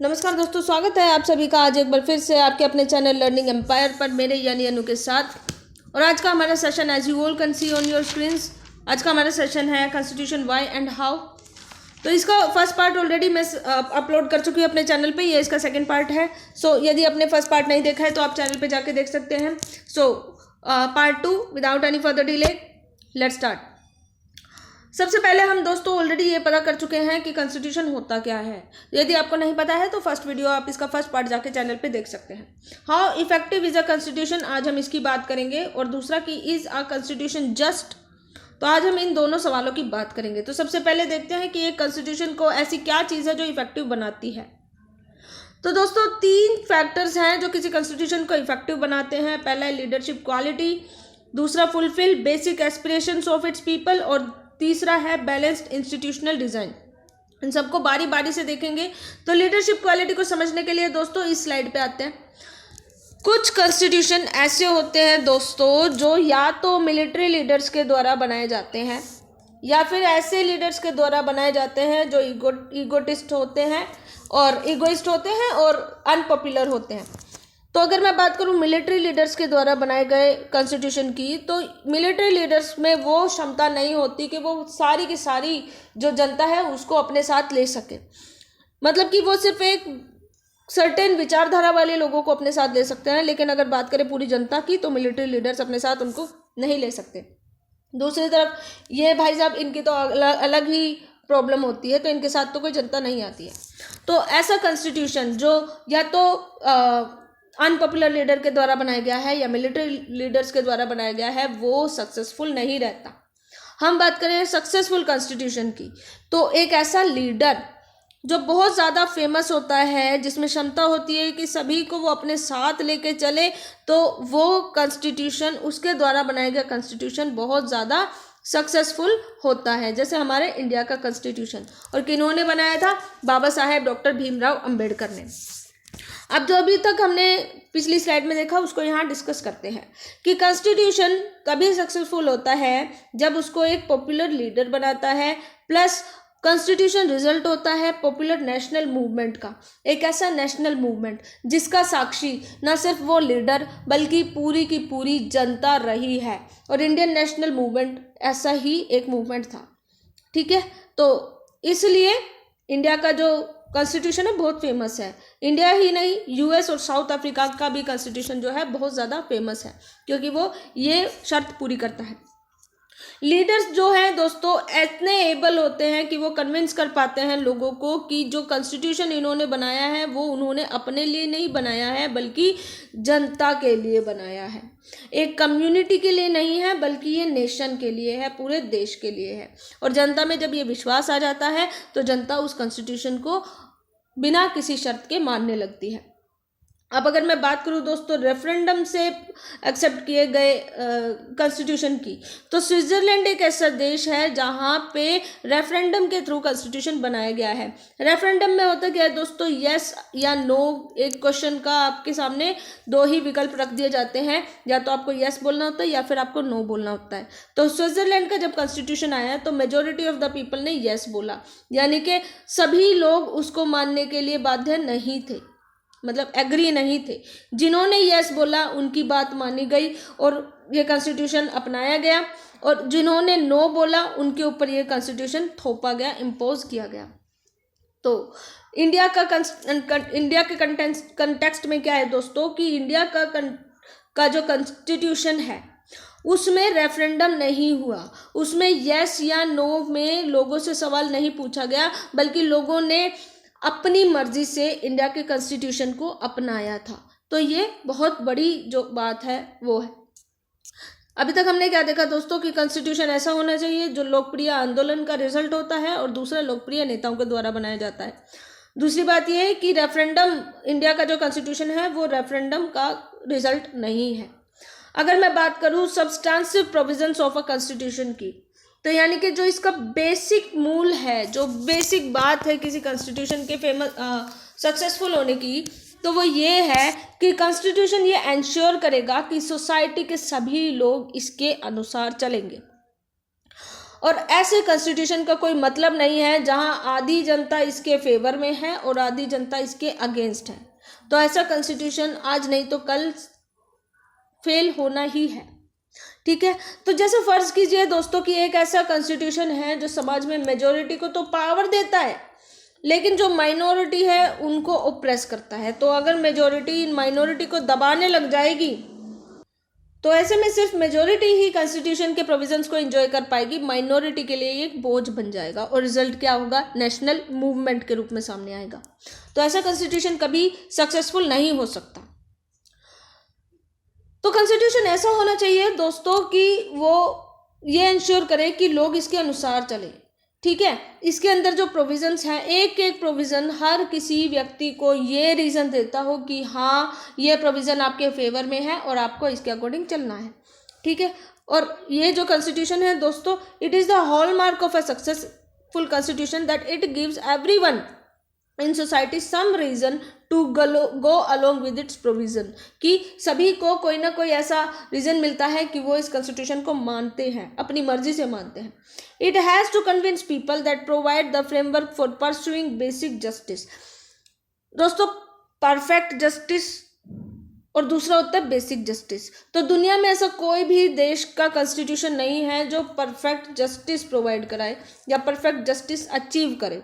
नमस्कार दोस्तों, स्वागत है आप सभी का आज एक बार फिर से आपके अपने चैनल लर्निंग एम्पायर पर मेरे यानी अनु के साथ। और आज का हमारा session as you all can see on your screens, आज का हमारा सेशन है कॉन्स्टिट्यूशन व्हाई एंड हाउ। तो इसका फर्स्ट पार्ट ऑलरेडी मैं अपलोड कर चुकी हूँ अपने चैनल पे, ये इसका सेकंड पार्ट है। सो यदि आपने फर्स्ट पार्ट नहीं देखा है तो आप चैनल पे जाके देख सकते हैं। So part 2 without any further delay let's start. सबसे पहले हम दोस्तों ऑलरेडी ये पता कर चुके हैं कि कॉन्स्टिट्यूशन होता क्या है। यदि आपको नहीं पता है तो फर्स्ट वीडियो आप इसका फर्स्ट पार्ट जाके चैनल पे देख सकते हैं। How effective is a constitution, आज हम इसकी बात करेंगे। और दूसरा कि इज अ कॉन्स्टिट्यूशन जस्ट, तो आज हम इन दोनों सवालों की बात करेंगे। तो सबसे पहले देखते हैं कि एक कॉन्स्टिट्यूशन को ऐसी क्या चीज़ है जो इफेक्टिव बनाती है। तो दोस्तों 3 फैक्टर्स हैं जो किसी कॉन्स्टिट्यूशन को इफेक्टिव बनाते हैं। पहला है लीडरशिप क्वालिटी, दूसरा fulfil basic aspirations of its people, और तीसरा है बैलेंस्ड इंस्टीट्यूशनल डिज़ाइन। इन सबको बारी बारी से देखेंगे। तो लीडरशिप क्वालिटी को समझने के लिए दोस्तों इस स्लाइड पे आते हैं। कुछ कॉन्स्टिट्यूशन ऐसे होते हैं दोस्तों जो या तो मिलिट्री लीडर्स के द्वारा बनाए जाते हैं या फिर ऐसे लीडर्स के द्वारा बनाए जाते हैं जो ईगोइस्ट होते हैं और अनपॉपुलर होते हैं। तो अगर मैं बात करूं मिलिट्री लीडर्स के द्वारा बनाए गए कॉन्स्टिट्यूशन की, तो मिलिट्री लीडर्स में वो क्षमता नहीं होती कि वो सारी की सारी जो जनता है उसको अपने साथ ले सके। मतलब कि वो सिर्फ एक सर्टेन विचारधारा वाले लोगों को अपने साथ ले सकते हैं, लेकिन अगर बात करें पूरी जनता की तो मिलिट्री लीडर्स अपने साथ उनको नहीं ले सकते। दूसरी तरफ ये भाई साहब इनकी तो अलग ही प्रॉब्लम होती है, तो इनके साथ तो कोई जनता नहीं आती है। तो ऐसा कॉन्स्टिट्यूशन जो या तो अनपॉपुलर लीडर के द्वारा बनाया गया है या मिलिट्री लीडर्स के द्वारा बनाया गया है, वो सक्सेसफुल नहीं रहता। हम बात करें सक्सेसफुल कॉन्स्टिट्यूशन की, तो एक ऐसा लीडर जो बहुत ज़्यादा फेमस होता है, जिसमें क्षमता होती है कि सभी को वो अपने साथ लेके चले, तो वो कॉन्स्टिट्यूशन, उसके द्वारा बनाया गया कॉन्स्टिट्यूशन बहुत ज़्यादा सक्सेसफुल होता है। जैसे हमारे इंडिया का कॉन्स्टिट्यूशन, और किन्होंने बनाया था? बाबा साहेब डॉक्टर भीमराव अंबेडकर ने। अब जो अभी तक हमने पिछली स्लाइड में देखा उसको यहाँ डिस्कस करते हैं कि कॉन्स्टिट्यूशन तभी सक्सेसफुल होता है जब उसको एक पॉपुलर लीडर बनाता है, प्लस कॉन्स्टिट्यूशन रिजल्ट होता है पॉपुलर नेशनल मूवमेंट का। एक ऐसा नेशनल मूवमेंट जिसका साक्षी न सिर्फ वो लीडर बल्कि पूरी की पूरी जनता रही है। और इंडियन नेशनल मूवमेंट ऐसा ही एक मूवमेंट था, ठीक है। तो इसलिए इंडिया का जो कॉन्स्टिट्यूशन है बहुत फेमस है। इंडिया ही नहीं, यूएस और साउथ अफ्रीका का भी कॉन्स्टिट्यूशन जो है बहुत ज़्यादा फेमस है, क्योंकि वो ये शर्त पूरी करता है। लीडर्स जो हैं दोस्तों इतने एबल होते हैं कि वो कन्विंस कर पाते हैं लोगों को कि जो कॉन्स्टिट्यूशन इन्होंने बनाया है वो उन्होंने अपने लिए नहीं बनाया है बल्कि जनता के लिए बनाया है। एक कम्युनिटी के लिए नहीं है बल्कि ये नेशन के लिए है, पूरे देश के लिए है। और जनता में जब ये विश्वास आ जाता है तो जनता उस कॉन्स्टिट्यूशन को बिना किसी शर्त के मानने लगती है। अब अगर मैं बात करूं दोस्तों रेफरेंडम से एक्सेप्ट किए गए कॉन्स्टिट्यूशन की, तो स्विट्जरलैंड एक ऐसा देश है जहां पे रेफरेंडम के थ्रू कॉन्स्टिट्यूशन बनाया गया है। रेफरेंडम में होता क्या है दोस्तों, यस या नो, एक क्वेश्चन का आपके सामने 2 ही विकल्प रख दिए जाते हैं, या तो आपको यस बोलना होता है या फिर आपको नो बोलना होता है। तो स्विट्जरलैंड का जब कॉन्स्टिट्यूशन आया तो मेजोरिटी ऑफ द पीपल ने यस बोला, यानी कि सभी लोग उसको मानने के लिए बाध्य नहीं थे, मतलब एग्री नहीं थे। जिन्होंने यस बोला उनकी बात मानी गई और ये कॉन्स्टिट्यूशन अपनाया गया, और जिन्होंने नो बोला उनके ऊपर ये कॉन्स्टिट्यूशन थोपा गया, इम्पोज किया गया। तो इंडिया के कंटेक्स्ट में क्या है दोस्तों कि इंडिया का जो कॉन्स्टिट्यूशन है उसमें रेफरेंडम नहीं हुआ, उसमें यस या नो में लोगों से सवाल नहीं पूछा गया, बल्कि लोगों ने अपनी मर्जी से इंडिया के कॉन्स्टिट्यूशन को अपनाया था। तो ये बहुत बड़ी जो बात है वो है। अभी तक हमने क्या देखा दोस्तों कि कॉन्स्टिट्यूशन ऐसा होना चाहिए जो लोकप्रिय आंदोलन का रिजल्ट होता है और दूसरा लोकप्रिय नेताओं के द्वारा बनाया जाता है। दूसरी बात यह है कि रेफरेंडम, इंडिया का जो कॉन्स्टिट्यूशन है वो रेफरेंडम का रिजल्ट नहीं है। अगर मैं बात करूँ substantive provisions of a constitution की, तो यानी कि जो इसका बेसिक मूल है, जो बेसिक बात है किसी कॉन्स्टिट्यूशन के सक्सेसफुल होने की, तो वो ये है कि कॉन्स्टिट्यूशन ये एंश्योर करेगा कि सोसाइटी के सभी लोग इसके अनुसार चलेंगे। और ऐसे कॉन्स्टिट्यूशन का कोई मतलब नहीं है जहां आधी जनता इसके फेवर में है और आधी जनता इसके अगेंस्ट है। तो ऐसा कॉन्स्टिट्यूशन आज नहीं तो कल फेल होना ही है। ठीक है, तो जैसे फर्ज कीजिए दोस्तों कि एक ऐसा कॉन्स्टिट्यूशन है जो समाज में मेजोरिटी को तो पावर देता है, लेकिन जो माइनॉरिटी है उनको ओप्रेस करता है। तो अगर मेजोरिटी इन माइनॉरिटी को दबाने लग जाएगी तो ऐसे में सिर्फ मेजोरिटी ही कॉन्स्टिट्यूशन के प्रोविजंस को एंजॉय कर पाएगी, माइनॉरिटी के लिए ये एक बोझ बन जाएगा और रिजल्ट क्या होगा, नेशनल मूवमेंट के रूप में सामने आएगा। तो ऐसा कॉन्स्टिट्यूशन कभी सक्सेसफुल नहीं हो सकता। तो कॉन्स्टिट्यूशन ऐसा होना चाहिए दोस्तों कि वो ये इंश्योर करे कि लोग इसके अनुसार चले। ठीक है, इसके अंदर जो प्रोविजंस हैं, एक एक प्रोविज़न हर किसी व्यक्ति को ये रीज़न देता हो कि हाँ ये प्रोविज़न आपके फेवर में है और आपको इसके अकॉर्डिंग चलना है। ठीक है, और ये जो कॉन्स्टिट्यूशन है दोस्तों, it is the hallmark of a successful constitution that it gives everyone in society some reason to go along with its provision, कि सभी को कोई ना कोई ऐसा रीज़न मिलता है कि वो इस कॉन्स्टिट्यूशन को मानते हैं, अपनी मर्जी से मानते हैं। It has to convince people that provide the framework for pursuing basic justice. दोस्तों परफेक्ट जस्टिस और दूसरा होता है बेसिक जस्टिस। तो दुनिया में ऐसा कोई भी देश का कॉन्स्टिट्यूशन नहीं है जो परफेक्ट जस्टिस प्रोवाइड कराए या परफेक्ट जस्टिस अचीव करे।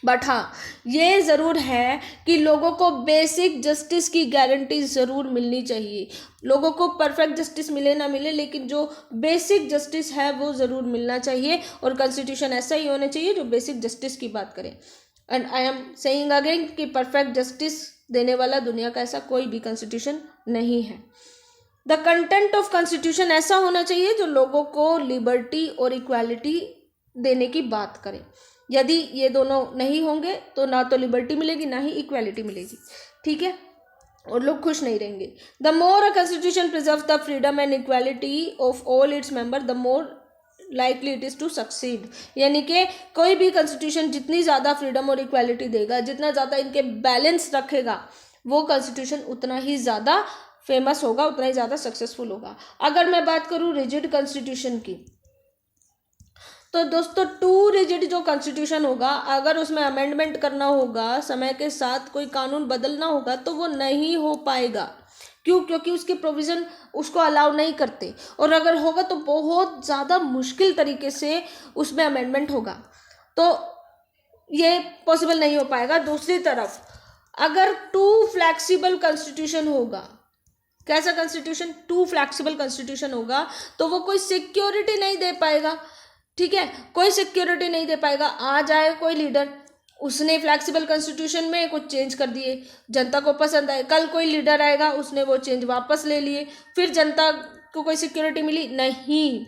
बट हाँ, ये ज़रूर है कि लोगों को बेसिक जस्टिस की गारंटी ज़रूर मिलनी चाहिए। लोगों को परफेक्ट जस्टिस मिले ना मिले, लेकिन जो बेसिक जस्टिस है वो ज़रूर मिलना चाहिए, और कॉन्स्टिट्यूशन ऐसा ही होना चाहिए जो बेसिक जस्टिस की बात करे। And I am saying again कि परफेक्ट जस्टिस देने वाला दुनिया का ऐसा कोई भी कॉन्स्टिट्यूशन नहीं है। द कंटेंट ऑफ कॉन्स्टिट्यूशन ऐसा होना चाहिए जो लोगों को लिबर्टी और इक्वालिटी देने की बात करे। यदि ये दोनों नहीं होंगे तो ना तो लिबर्टी मिलेगी ना ही इक्वालिटी मिलेगी। ठीक है, और लोग खुश नहीं रहेंगे। The more a constitution preserve the freedom and equality of all its member the more likely it is to succeed. यानी कि कोई भी कॉन्स्टिट्यूशन जितनी ज़्यादा फ्रीडम और इक्वालिटी देगा, जितना ज़्यादा इनके बैलेंस रखेगा, वो कॉन्स्टिट्यूशन उतना ही ज़्यादा फेमस होगा, उतना ही ज़्यादा सक्सेसफुल होगा। अगर मैं बात करूँ रिजिड कॉन्स्टिट्यूशन की, तो दोस्तों टू रिजिड जो कॉन्स्टिट्यूशन होगा, अगर उसमें अमेंडमेंट करना होगा, समय के साथ कोई कानून बदलना होगा, तो वो नहीं हो पाएगा। क्यों? क्योंकि उसके प्रोविज़न उसको अलाउ नहीं करते, और अगर होगा तो बहुत ज़्यादा मुश्किल तरीके से उसमें अमेंडमेंट होगा, तो ये पॉसिबल नहीं हो पाएगा। दूसरी तरफ अगर टू फ्लैक्सिबल कॉन्स्टिट्यूशन होगा, कैसा कॉन्स्टिट्यूशन? टू फ्लैक्सिबल कॉन्स्टिट्यूशन होगा, तो वो कोई सिक्योरिटी नहीं दे पाएगा। ठीक है, कोई सिक्योरिटी नहीं दे पाएगा। आ जाए कोई लीडर, उसने फ्लैक्सिबल कॉन्स्टिट्यूशन में कुछ चेंज कर दिए, जनता को पसंद आए, कल कोई लीडर आएगा, उसने वो चेंज वापस ले लिए, फिर जनता को कोई सिक्योरिटी मिली नहीं।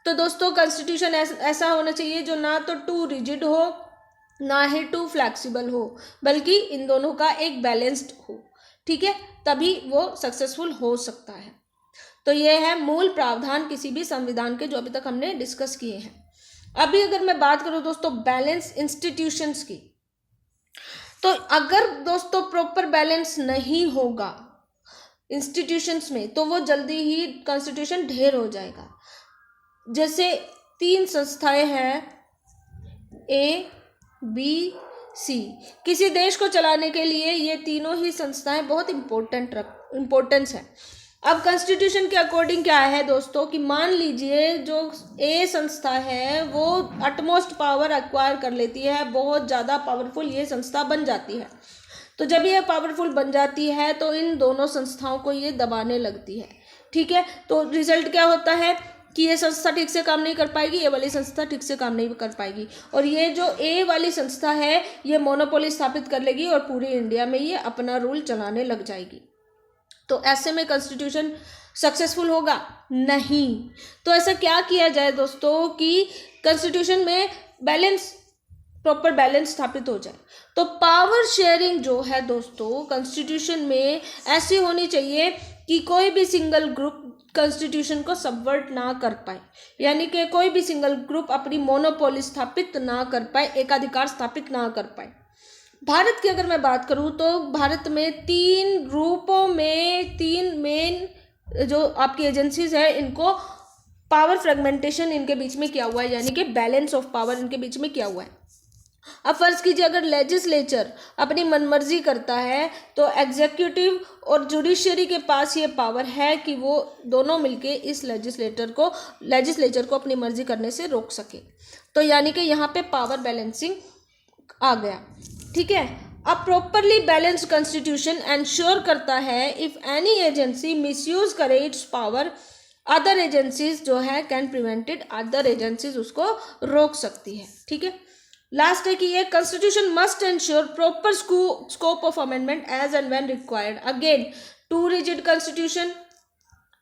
तो दोस्तों कॉन्स्टिट्यूशन ऐसा होना चाहिए जो ना तो टू रिजिड हो ना ही टू फ्लैक्सिबल हो, बल्कि इन दोनों का एक बैलेंस्ड हो। ठीक है, तभी वो सक्सेसफुल हो सकता है। तो ये है मूल प्रावधान किसी भी संविधान के जो अभी तक हमने डिस्कस किए हैं। अभी अगर मैं बात करूं दोस्तों बैलेंस इंस्टीट्यूशंस की, तो अगर दोस्तों प्रॉपर बैलेंस नहीं होगा इंस्टीट्यूशंस में, तो वो जल्दी ही कॉन्स्टिट्यूशन ढेर हो जाएगा। जैसे 3 संस्थाएं हैं A, B, C। किसी देश को चलाने के लिए ये तीनों ही संस्थाएं बहुत इम्पोर्टेंस है। अब कॉन्स्टिट्यूशन के अकॉर्डिंग क्या है दोस्तों कि मान लीजिए जो ए संस्था है वो अटमोस्ट पावर एक्वायर कर लेती है, बहुत ज़्यादा पावरफुल ये संस्था बन जाती है। तो जब ये पावरफुल बन जाती है तो इन दोनों संस्थाओं को ये दबाने लगती है। ठीक है, तो रिजल्ट क्या होता है कि ये संस्था ठीक से काम नहीं कर पाएगी, ये वाली संस्था ठीक से काम नहीं कर पाएगी, और ये जो ए वाली संस्था है ये मोनोपोली स्थापित कर लेगी और पूरी इंडिया में ये अपना रूल चलाने लग जाएगी। तो ऐसे में कॉन्स्टिट्यूशन सक्सेसफुल होगा नहीं। तो ऐसा क्या किया जाए दोस्तों कि कॉन्स्टिट्यूशन में प्रॉपर बैलेंस स्थापित हो जाए। तो पावर शेयरिंग जो है दोस्तों कॉन्स्टिट्यूशन में ऐसी होनी चाहिए कि कोई भी सिंगल ग्रुप कॉन्स्टिट्यूशन को सबवर्ट ना कर पाए, यानी कि कोई भी सिंगल ग्रुप अपनी मोनोपोली स्थापित ना कर पाए, एकाधिकार स्थापित ना कर पाए। भारत की अगर मैं बात करूं तो भारत में 3 ग्रुपों में 3 मेन जो आपकी एजेंसीज है इनको पावर फ्रेगमेंटेशन इनके बीच में क्या हुआ है, यानी कि बैलेंस ऑफ पावर इनके बीच में क्या हुआ है। अब फर्ज कीजिए अगर लेजिस्लेचर अपनी मनमर्जी करता है तो एग्जीक्यूटिव और जुडिशरी के पास ये पावर है कि वो दोनों मिलके इस लेजिस्लेचर को अपनी मर्जी करने से रोक सके। तो यानी कि यहाँ पे पावर बैलेंसिंग आ गया, ठीक है। अब प्रॉपरली बैलेंस्ड कॉन्स्टिट्यूशन एंश्योर करता है इफ एनी एजेंसी मिसयूज करे इट्स पावर, अदर एजेंसीज जो है कैन प्रिवेंटेड, अदर एजेंसीज उसको रोक सकती है, ठीक है। लास्ट है कि ये constitution must ensure proper scope of amendment as and when required. Again to rigid constitution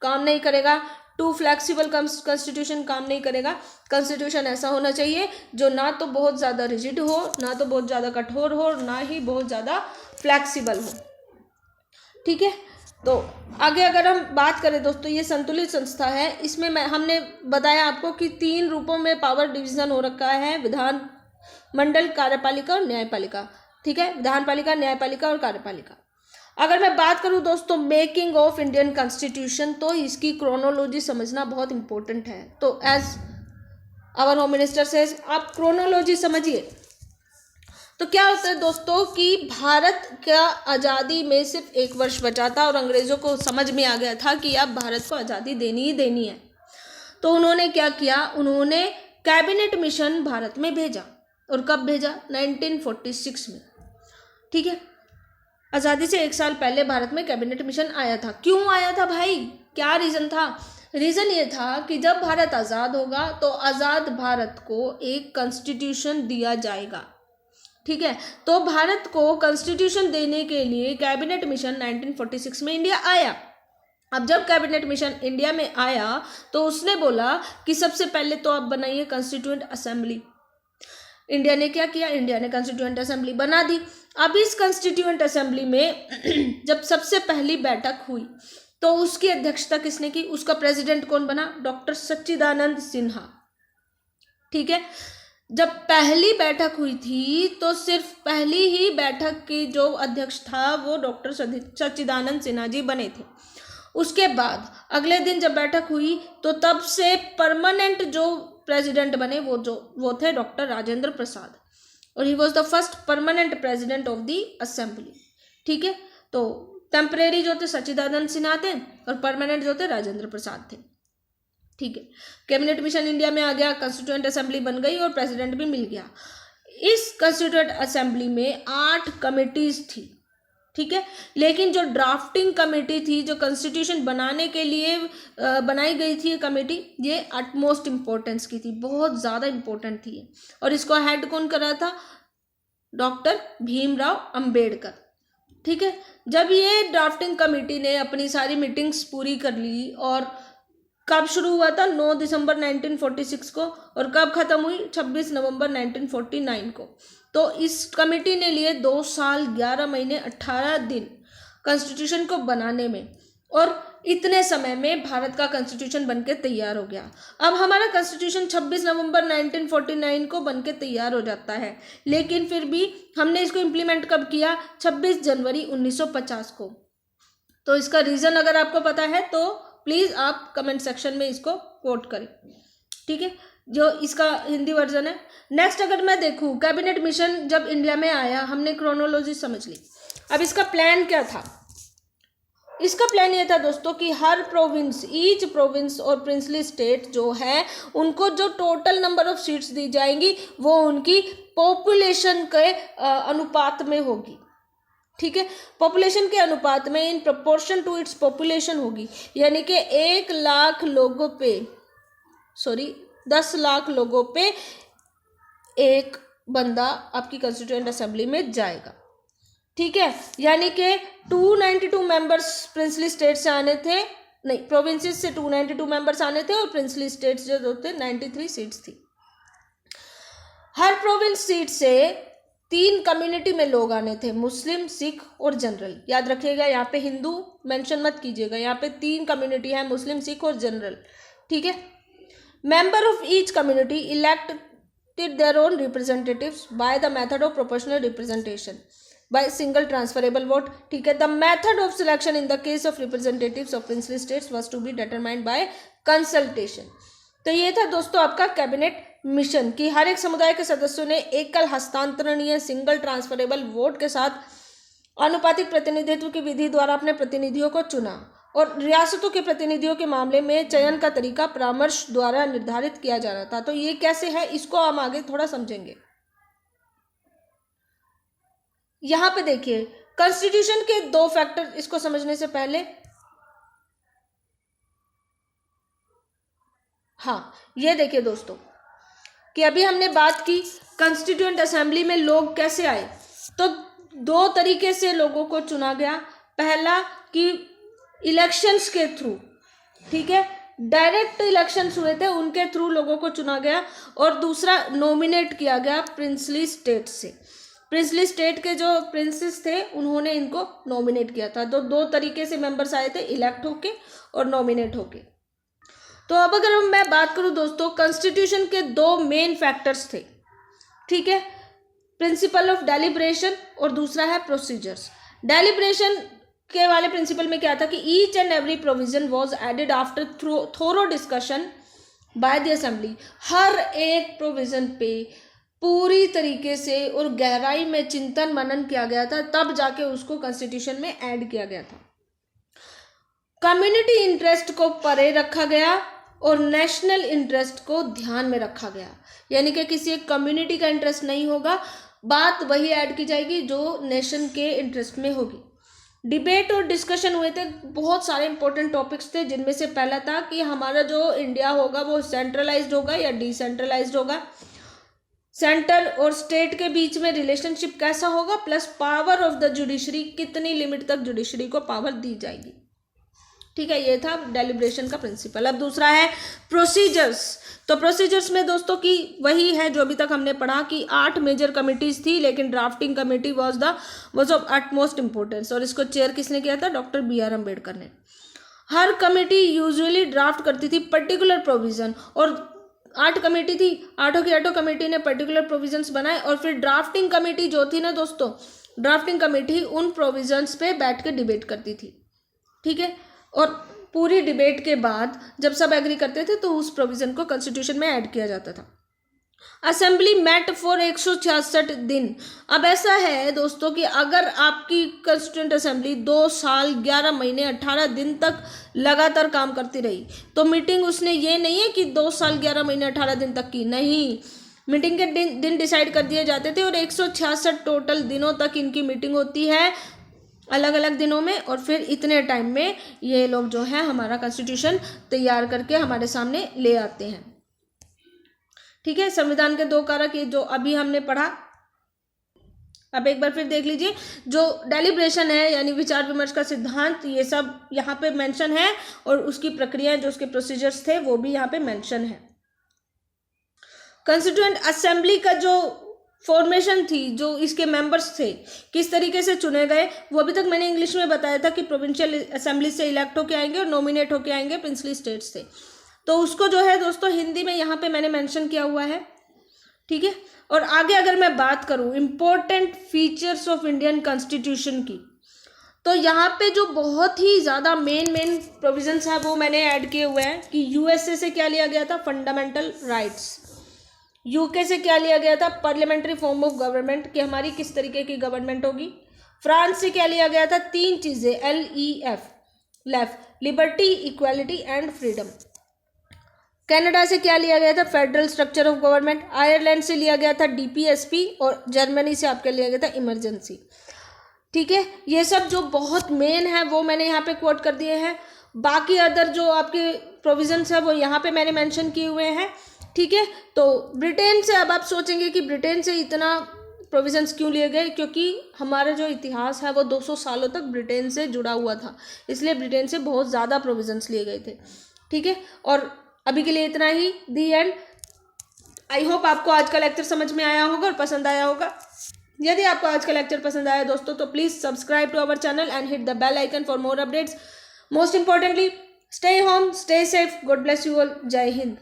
काम नहीं करेगा, टू फ्लेक्सिबल कॉन्स्टिट्यूशन काम नहीं करेगा। कॉन्स्टिट्यूशन ऐसा होना चाहिए जो ना तो बहुत ज़्यादा रिजिड हो, ना तो बहुत ज़्यादा कठोर हो, ना ही बहुत ज़्यादा फ्लेक्सिबल हो, ठीक है। तो आगे अगर हम बात करें दोस्तों, ये संतुलित संस्था है। इसमें हमने बताया आपको कि 3 रूपों में पावर डिवीजन हो रखा है, विधान मंडल, कार्यपालिका और न्यायपालिका, ठीक है। विधानपालिका, न्यायपालिका और कार्यपालिका। अगर मैं बात करूं दोस्तों मेकिंग ऑफ इंडियन कॉन्स्टिट्यूशन, तो इसकी क्रोनोलॉजी समझना बहुत इंपॉर्टेंट है। तो as our home minister says, आप क्रोनोलॉजी समझिए। तो क्या होता है दोस्तों कि भारत का आज़ादी में सिर्फ 1 वर्ष बचा था और अंग्रेज़ों को समझ में आ गया था कि अब भारत को आज़ादी देनी ही देनी है। तो उन्होंने क्या किया, उन्होंने कैबिनेट मिशन भारत में भेजा। और कब भेजा, 1946 में, ठीक है। आज़ादी से 1 साल पहले भारत में कैबिनेट मिशन आया था। क्यों आया था भाई, क्या रीज़न था? रीज़न ये था कि जब भारत आज़ाद होगा तो आज़ाद भारत को एक कॉन्स्टिट्यूशन दिया जाएगा, ठीक है। तो भारत को कॉन्स्टिट्यूशन देने के लिए कैबिनेट मिशन 1946 में इंडिया आया। अब जब कैबिनेट मिशन इंडिया में आया तो उसने बोला कि सबसे पहले तो आप बनाइए कॉन्स्टिट्यूएंट असेंबली। इंडिया ने क्या किया, इंडिया ने कॉन्स्टिट्यूएंट असेंबली बना दी। अब इस कॉन्स्टिट्यूएंट असेंबली में जब सबसे पहली बैठक हुई तो उसकी अध्यक्षता किसने की, उसका प्रेसिडेंट कौन बना, डॉक्टर सच्चिदानंद सिन्हा, ठीक है। जब पहली बैठक हुई थी तो सिर्फ पहली ही बैठक की जो अध्यक्ष था वो डॉक्टर सच्चिदानंद सिन्हा जी बने थे। उसके बाद अगले दिन जब बैठक हुई तो तब से परमानेंट जो प्रेसिडेंट बने वो थे डॉक्टर राजेंद्र प्रसाद, और he was the first permanent president of the assembly, ठीक है। तो टेम्परेरी जो थे सच्चिदानंद सिन्हा थे और परमानेंट जो थे राजेंद्र प्रसाद थे, ठीक है। कैबिनेट मिशन इंडिया में आ गया, कॉन्स्टिट्यूएंट असेंबली बन गई और प्रेसिडेंट भी मिल गया। इस कॉन्स्टिट्यूएंट असेंबली में 8 कमिटीज थी, ठीक है। लेकिन जो ड्राफ्टिंग कमेटी थी, जो कॉन्स्टिट्यूशन बनाने के लिए बनाई गई थी कमेटी, ये अटमोस्ट इम्पोर्टेंस की थी, बहुत ज़्यादा इम्पोर्टेंट थी। और इसको हेड कौन कर रहा था, डॉक्टर भीमराव अंबेडकर, ठीक है। जब ये ड्राफ्टिंग कमेटी ने अपनी सारी मीटिंग्स पूरी कर ली, और कब शुरू हुआ था, 9 दिसंबर 1946 को, और कब ख़त्म हुई, 26 नवंबर 1949 को। तो इस कमेटी ने लिए 2 साल 11 महीने 18 दिन कॉन्स्टिट्यूशन को बनाने में, और इतने समय में भारत का कॉन्स्टिट्यूशन बनके तैयार हो गया। अब हमारा कॉन्स्टिट्यूशन 26 नवंबर 1949 को बनके तैयार हो जाता है, लेकिन फिर भी हमने इसको इम्प्लीमेंट कब किया, 26 जनवरी 1950 को। तो इसका रीज़न अगर आपको पता है तो प्लीज़ आप कमेंट सेक्शन में इसको कोट करें, ठीक है, जो इसका हिंदी वर्जन है। नेक्स्ट अगर मैं देखूं, कैबिनेट मिशन जब इंडिया में आया, हमने क्रोनोलॉजी समझ ली। अब इसका प्लान क्या था, इसका प्लान ये था दोस्तों कि हर प्रोविंस, ईच प्रोविंस और प्रिंसली स्टेट जो है उनको जो टोटल नंबर ऑफ सीट्स दी जाएंगी वो उनकी पॉपुलेशन के अनुपात में होगी, ठीक है। पॉपुलेशन के अनुपात में, in proportion to its population होगी, यानी कि 1 लाख लोगों पे 10 लाख लोगों पे एक बंदा आपकी कॉन्स्टिट्यूएंट असेंबली में जाएगा, ठीक है। यानी कि 292 मेंबर्स प्रिंसली स्टेट से आने थे, नहीं, प्रोविंसेस से 292 मेंबर्स आने थे, और प्रिंसली स्टेट्स जो थे 93 सीट्स थी। हर प्रोविंस सीट से 3 कम्युनिटी में लोग आने थे, मुस्लिम, सिख और जनरल। याद रखिएगा, यहाँ पे हिंदू मेंशन मत कीजिएगा, यहाँ पे 3 कम्युनिटी है, मुस्लिम, सिख और जनरल, ठीक है। Member of each community elected their own representatives by the method of proportional representation by single transferable vote, ठीक है। The method of selection in the case of representatives of princely states was to be determined by consultation. तो ये था दोस्तों आपका cabinet mission कि हर एक समुदाय के सदस्यों ने एकल हस्तांतरणीय सिंगल ट्रांसफरेबल वोट के साथ आनुपातिक प्रतिनिधित्व की विधि द्वारा अपने प्रतिनिधियों को चुना और रियासतों के प्रतिनिधियों के मामले में चयन का तरीका परामर्श द्वारा निर्धारित किया जा रहा था। तो ये कैसे है इसको हम आगे थोड़ा समझेंगे। यहां पे देखिए कॉन्स्टिट्यूशन के 2 फैक्टर, इसको समझने से पहले हाँ ये देखिए दोस्तों कि अभी हमने बात की कॉन्स्टिट्यूएंट असेंबली में लोग कैसे आए। तो 2 तरीके से लोगों को चुना गया। पहला कि इलेक्शंस के थ्रू, ठीक है, डायरेक्ट इलेक्शंस हुए थे, उनके थ्रू लोगों को चुना गया। और दूसरा नॉमिनेट किया गया प्रिंसली स्टेट से। प्रिंसली स्टेट के जो प्रिंसेस थे उन्होंने इनको नॉमिनेट किया था। तो 2 तरीके से मेंबर्स आए थे, इलेक्ट होके और नॉमिनेट होके। तो अब अगर मैं बात करूं दोस्तों, कॉन्स्टिट्यूशन के 2 मेन फैक्टर्स थे, ठीक है, प्रिंसिपल ऑफ डेलिब्रेशन और दूसरा है प्रोसीजर्स। डेलिब्रेशन के वाले प्रिंसिपल में क्या था कि each and every provision was added after thorough discussion by the assembly. हर एक प्रोविजन पे पूरी तरीके से और गहराई में चिंतन मनन किया गया था, तब जाके उसको कॉन्स्टिट्यूशन में ऐड किया गया था। कम्युनिटी इंटरेस्ट को परे रखा गया और नेशनल इंटरेस्ट को ध्यान में रखा गया। यानी कि किसी एक कम्युनिटी का इंटरेस्ट नहीं होगा, बात वही ऐड की जाएगी जो नेशन के इंटरेस्ट में होगी। डिबेट और डिस्कशन हुए थे, बहुत सारे इंपॉर्टेंट टॉपिक्स थे, जिनमें से पहला था कि हमारा जो इंडिया होगा वो सेंट्रलाइज्ड होगा या डिसेंट्रलाइज्ड होगा, सेंटर और स्टेट के बीच में रिलेशनशिप कैसा होगा, plus power of the judiciary, कितनी लिमिट तक जुडिशरी को पावर दी जाएगी। ठीक है, ये था डेलिब्रेशन का प्रिंसिपल। अब दूसरा है प्रोसीजर्स। तो प्रोसीजर्स में दोस्तों की वही है जो अभी तक हमने पढ़ा कि 8 मेजर कमिटीज थी, लेकिन drafting committee was of utmost importance. और इसको चेयर किसने किया था? डॉक्टर BR अम्बेडकर ने। हर कमेटी यूजुअली ड्राफ्ट करती थी पर्टिकुलर प्रोविजन, और 8 कमेटी थी, 8 की 8 कमेटी ने पर्टिकुलर प्रोविजंस बनाए, और फिर ड्राफ्टिंग कमेटी जो थी ना दोस्तों, ड्राफ्टिंग कमेटी उन प्रोविजंस पे बैठ के डिबेट करती थी। ठीक है, और पूरी डिबेट के बाद जब सब एग्री करते थे तो उस प्रोविजन को कॉन्स्टिट्यूशन में ऐड किया जाता था। असेंबली मेट फॉर 166 दिन। अब ऐसा है दोस्तों कि अगर आपकी कॉन्स्टिट्यूएंट असेंबली 2 साल 11 महीने 18 दिन तक लगातार काम करती रही, तो मीटिंग उसने ये नहीं है कि 2 साल 11 महीने 18 दिन तक की, नहीं, मीटिंग के दिन डिसाइड कर दिए जाते थे, और 166 टोटल दिनों तक इनकी मीटिंग होती है अलग अलग दिनों में, और फिर इतने टाइम में ये लोग जो है हमारा कॉन्स्टिट्यूशन तैयार करके हमारे सामने ले आते हैं। ठीक है, संविधान के 2 कारक ये जो अभी हमने पढ़ा। अब एक बार फिर देख लीजिए, जो डेलिब्रेशन है यानी विचार विमर्श का सिद्धांत, ये सब यहाँ पे मेंशन है, और उसकी प्रक्रिया जो उसके प्रोसीजर्स थे वो भी यहाँ पे मेंशन है। कॉन्स्टिट्यूएंट असेंबली का जो फॉर्मेशन थी, जो इसके मेंबर्स थे किस तरीके से चुने गए, वो अभी तक मैंने इंग्लिश में बताया था कि प्रोविंशियल असेंबली से इलेक्ट होके आएंगे और नॉमिनेट होके आएंगे प्रिंसली स्टेट्स से। तो उसको जो है दोस्तों हिंदी में यहाँ पे मैंने मेंशन किया हुआ है। ठीक है, और आगे अगर मैं बात करूँ important features of Indian constitution की, तो यहाँ पे जो बहुत ही ज़्यादा मेन प्रोविजंस है वो मैंने ऐड किए हुए हैं कि USA से क्या लिया गया था? Fundamental rights. UK से क्या लिया गया था? पार्लियामेंट्री फॉर्म ऑफ गवर्नमेंट, कि हमारी किस तरीके की गवर्नमेंट होगी। फ्रांस से क्या लिया गया था? 3 चीज़ें, LEF, liberty, equality and freedom. Canada से क्या लिया गया था? Federal structure of government. Ireland से लिया गया था DPSP, और जर्मनी से आपके लिया गया था इमरजेंसी। ठीक है, ये सब जो बहुत मेन है वो मैंने यहाँ पे कोट कर दिए हैं। बाकी अदर जो आपके प्रोविजंस है वो यहाँ पे मैंने मेंशन किए हुए हैं। ठीक है, तो ब्रिटेन से, अब आप सोचेंगे कि ब्रिटेन से इतना प्रोविजंस क्यों लिए गए, क्योंकि हमारा जो इतिहास है वो 200 सालों तक ब्रिटेन से जुड़ा हुआ था, इसलिए ब्रिटेन से बहुत ज़्यादा प्रोविजंस लिए गए थे। ठीक है, और अभी के लिए इतना ही, दी एंड। आई होप आपको आज का लेक्चर समझ में आया होगा और पसंद आया होगा। यदि आपको आज का लेक्चर पसंद आया दोस्तों तो please subscribe to our channel and hit the bell icon for more updates. Most importantly, stay home, stay safe, God bless you all, जय हिंद।